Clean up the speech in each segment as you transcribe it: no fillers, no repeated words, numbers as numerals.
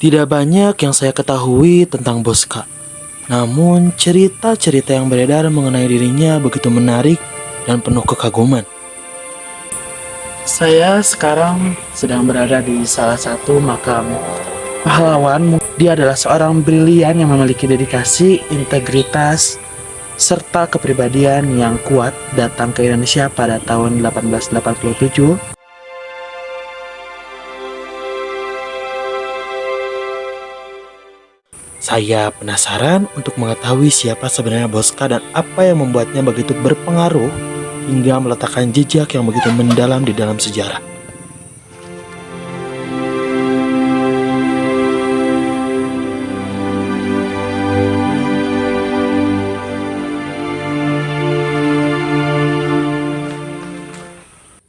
Tidak banyak yang saya ketahui tentang Boska. Namun cerita-cerita yang beredar mengenai dirinya begitu menarik dan penuh kekaguman. Saya sekarang sedang berada di salah satu makam pahlawan. Dia adalah seorang brilian yang memiliki dedikasi, integritas, serta kepribadian yang kuat. Datang ke Indonesia pada tahun 1887. Saya penasaran untuk mengetahui siapa sebenarnya Boska dan apa yang membuatnya begitu berpengaruh hingga meletakkan jejak yang begitu mendalam di dalam sejarah.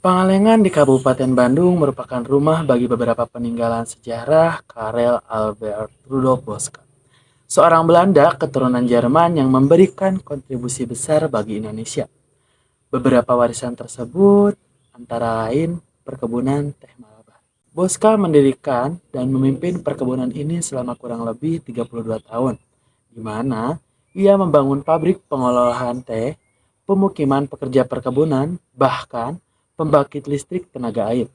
Pangalengan di Kabupaten Bandung merupakan rumah bagi beberapa peninggalan sejarah Karel Albert Rudolf Boska, seorang Belanda keturunan Jerman yang memberikan kontribusi besar bagi Indonesia. Beberapa warisan tersebut antara lain perkebunan teh Malabar. Boska mendirikan dan memimpin perkebunan ini selama kurang lebih 32 tahun, di mana ia membangun pabrik pengolahan teh, pemukiman pekerja perkebunan, bahkan pembangkit listrik tenaga air.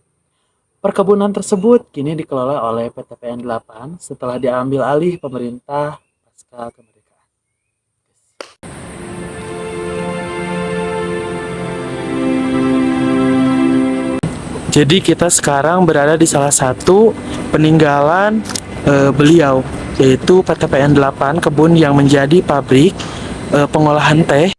Perkebunan tersebut kini dikelola oleh PT PN 8 setelah diambil alih pemerintah pasca kemerdekaan. Jadi kita sekarang berada di salah satu peninggalan beliau, yaitu PT PN 8 Kebun yang menjadi pabrik pengolahan teh.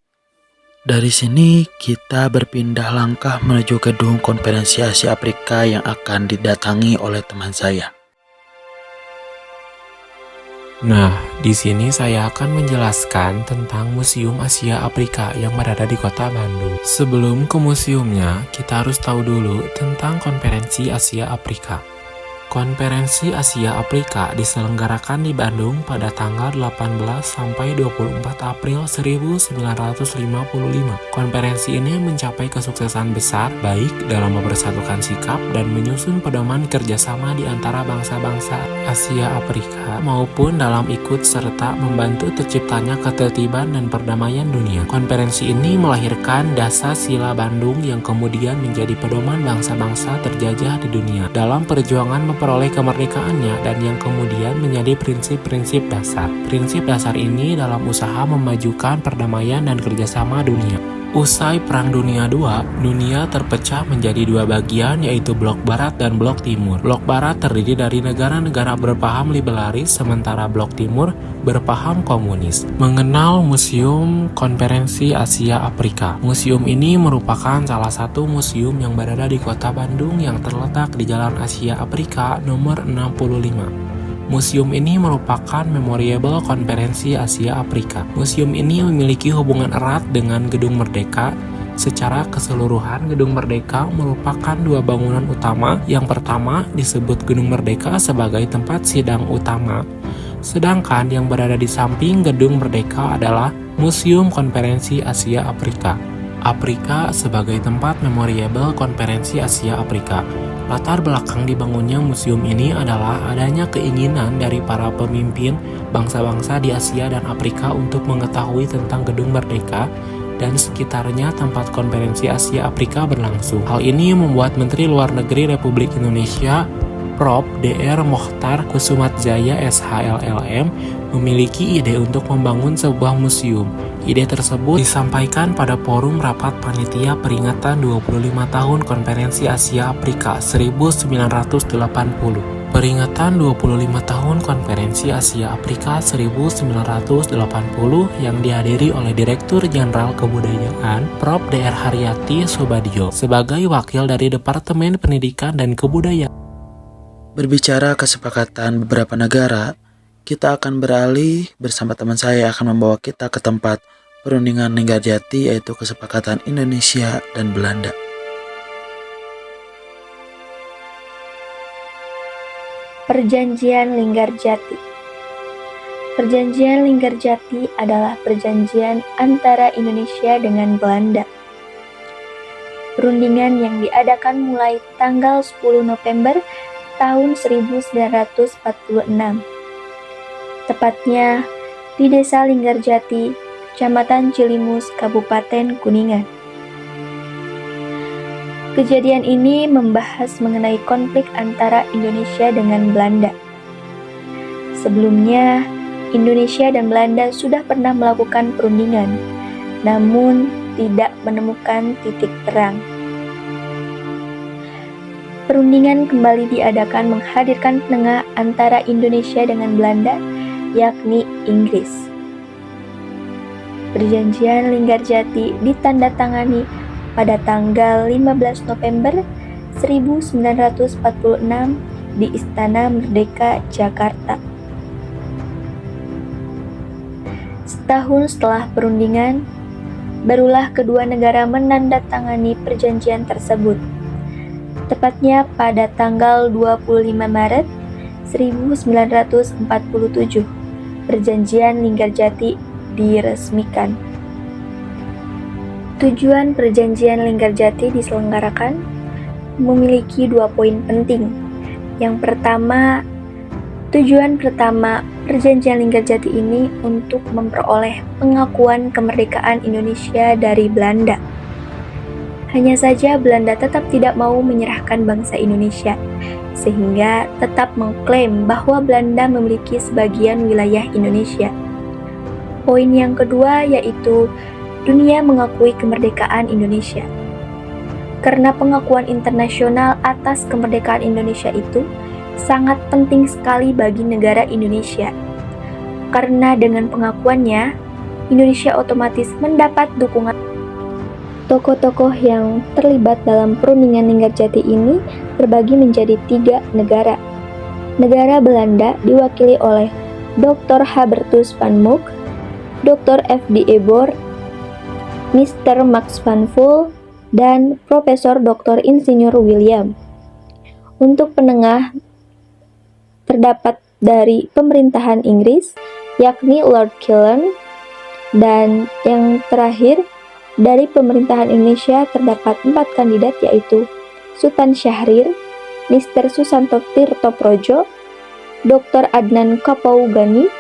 Dari sini kita berpindah langkah menuju gedung konferensi Asia Afrika yang akan didatangi oleh teman saya. Nah, di sini saya akan menjelaskan tentang Museum Asia Afrika yang berada di kota Bandung. Sebelum ke museumnya, kita harus tahu dulu tentang Konferensi Asia Afrika. Konferensi Asia Afrika diselenggarakan di Bandung pada tanggal 18 sampai 24 April 1955. Konferensi ini mencapai kesuksesan besar baik dalam mempersatukan sikap dan menyusun pedoman kerjasama di antara bangsa-bangsa Asia Afrika maupun dalam ikut serta membantu terciptanya ketertiban dan perdamaian dunia. Konferensi ini melahirkan dasar sila Bandung yang kemudian menjadi pedoman bangsa-bangsa terjajah di dunia dalam perjuangan memperoleh kemerdekaannya dan yang kemudian menjadi prinsip-prinsip dasar. Prinsip dasar ini dalam usaha memajukan perdamaian dan kerjasama dunia. Usai Perang Dunia II, dunia terpecah menjadi dua bagian yaitu Blok Barat dan Blok Timur. Blok Barat terdiri dari negara-negara berpaham liberalis, sementara Blok Timur berpaham komunis. Mengenal Museum Konferensi Asia Afrika. Museum ini merupakan salah satu museum yang berada di kota Bandung yang terletak di Jalan Asia Afrika nomor 65. Museum ini merupakan memorable Konferensi Asia Afrika. Museum ini memiliki hubungan erat dengan Gedung Merdeka. Secara keseluruhan, Gedung Merdeka merupakan dua bangunan utama. Yang pertama disebut Gedung Merdeka sebagai tempat sidang utama. Sedangkan yang berada di samping Gedung Merdeka adalah Museum Konferensi Asia Afrika. Afrika sebagai tempat memorable Konferensi Asia Afrika. Latar belakang dibangunnya museum ini adalah adanya keinginan dari para pemimpin bangsa-bangsa di Asia dan Afrika untuk mengetahui tentang Gedung Merdeka dan sekitarnya tempat Konferensi Asia Afrika berlangsung. Hal ini membuat Menteri Luar Negeri Republik Indonesia Prof. Dr. Mochtar Kusumatzjaya SHLLM memiliki ide untuk membangun sebuah museum. Ide tersebut disampaikan pada forum rapat panitia peringatan 25 tahun Konferensi Asia Afrika 1980. Peringatan 25 tahun Konferensi Asia Afrika 1980 yang dihadiri oleh Direktur Jenderal Kebudayaan Prof. Dr. Haryati Soebadio sebagai wakil dari Departemen Pendidikan dan Kebudayaan. Berbicara kesepakatan beberapa negara, kita akan beralih bersama teman saya akan membawa kita ke tempat perundingan Linggarjati, yaitu kesepakatan Indonesia dan Belanda. Perjanjian Linggarjati. Perjanjian Linggarjati adalah perjanjian antara Indonesia dengan Belanda. Perundingan yang diadakan mulai tanggal 10 November tahun 1946. Tepatnya di Desa Linggarjati, Kecamatan Cilimus, Kabupaten Kuningan. Kejadian ini membahas mengenai konflik antara Indonesia dengan Belanda. Sebelumnya, Indonesia dan Belanda sudah pernah melakukan perundingan, namun tidak menemukan titik terang. Perundingan kembali diadakan menghadirkan penengah antara Indonesia dengan Belanda, yakni Inggris. Perjanjian Linggarjati ditandatangani pada tanggal 15 November 1946 di Istana Merdeka, Jakarta. Setahun setelah perundingan, barulah kedua negara menandatangani perjanjian tersebut. Tepatnya pada tanggal 25 Maret 1947, Perjanjian Linggarjati diresmikan. Tujuan Perjanjian Linggarjati diselenggarakan memiliki 2 poin penting. Yang pertama, tujuan pertama Perjanjian Linggarjati ini untuk memperoleh pengakuan kemerdekaan Indonesia dari Belanda. Hanya saja Belanda tetap tidak mau menyerahkan bangsa Indonesia, sehingga tetap mengklaim bahwa Belanda memiliki sebagian wilayah Indonesia. Poin yang kedua yaitu dunia mengakui kemerdekaan Indonesia. Karena pengakuan internasional atas kemerdekaan Indonesia itu sangat penting sekali bagi negara Indonesia. Karena dengan pengakuannya, Indonesia otomatis mendapat dukungan. Tokoh-tokoh yang terlibat dalam perundingan Linggarjati ini terbagi menjadi 3 negara. Negara Belanda diwakili oleh Dr. Hubertus van Mook, Dr. F.D. Eboer, Mr. Max van Vool, dan Profesor Dr. Insinyur William. Untuk penengah terdapat dari pemerintahan Inggris, yakni Lord Kelvin, dan yang terakhir dari pemerintahan Indonesia terdapat 4 kandidat yaitu Sultan Syahrir, Mr. Susanto Tirtoprojo, Dr. Adnan Kapaugani,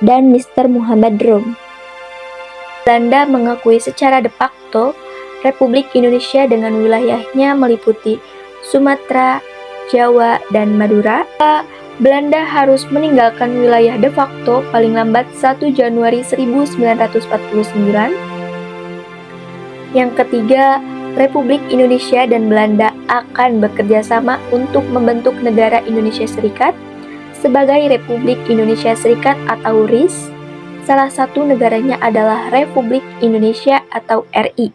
dan Mr. Muhammad Rum. Belanda mengakui secara de facto Republik Indonesia dengan wilayahnya meliputi Sumatera, Jawa, dan Madura. Belanda harus meninggalkan wilayah de facto paling lambat 1 Januari 1949. Yang ketiga, Republik Indonesia dan Belanda akan bekerja sama untuk membentuk negara Indonesia Serikat sebagai Republik Indonesia Serikat atau RIS. Salah satu negaranya adalah Republik Indonesia atau RI.